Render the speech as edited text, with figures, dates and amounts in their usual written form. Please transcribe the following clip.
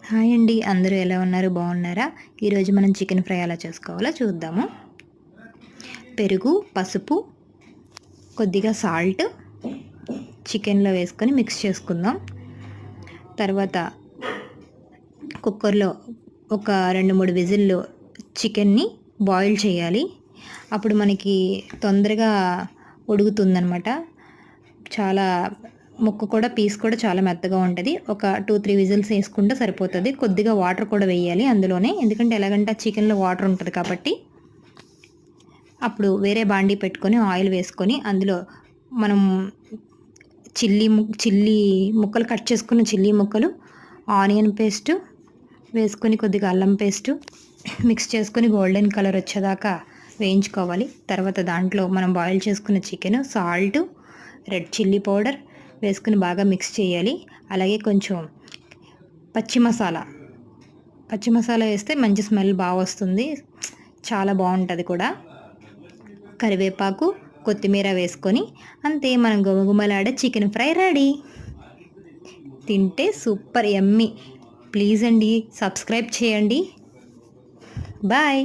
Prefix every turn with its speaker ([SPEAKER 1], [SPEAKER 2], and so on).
[SPEAKER 1] Hi అండి, అందరూ ఎలా ఉన్నారు? బాగున్నారా? ఈరోజు మనం చికెన్ ఫ్రై ఎలా చేసుకోవాలో చూద్దాము. పెరుగు, పసుపు, కొద్దిగా సాల్ట్ చికెన్లో వేసుకొని మిక్స్ చేసుకుందాం. తర్వాత కుక్కర్లో ఒక 2-3 విజిల్లు చికెన్ని బాయిల్ చేయాలి. అప్పుడు మనకి తొందరగా ఉడుకుతుందనమాట. చాలా ముక్క కూడా పీస్ కూడా చాలా మెత్తగా ఉంటుంది. ఒక 2-3 విజిల్స్ వేసుకుంటే సరిపోతుంది. కొద్దిగా వాటర్ కూడా వేయాలి అందులోనే, ఎందుకంటే ఎలాగంటే చికెన్లో వాటర్ ఉంటుంది కాబట్టి. అప్పుడు వేరే బాండీ పెట్టుకొని ఆయిల్ వేసుకొని అందులో మనం చిల్లీ ముక్కలు కట్ చేసుకున్న చిల్లీ ముక్కలు, ఆనియన్ పేస్టు వేసుకొని కొద్దిగా అల్లం పేస్టు మిక్స్ చేసుకొని గోల్డెన్ కలర్ వచ్చేదాకా వేయించుకోవాలి. తర్వాత దాంట్లో మనం బాయిల్ చేసుకున్న chicken, salt, red chilli powder వేసుకుని బాగా మిక్స్ చేయాలి. అలాగే కొంచెం పచ్చి మసాలా వేస్తే మంచి స్మెల్ బాగా వస్తుంది, చాలా బాగుంటుంది కూడా. కరివేపాకు, కొత్తిమీర వేసుకొని అంతే, మనం గుమగుమలాడే చికెన్ ఫ్రై రెడీ. తింటే సూపర్ యమ్మీ. ప్లీజ్ అండి, సబ్స్క్రైబ్ చేయండి. బాయ్.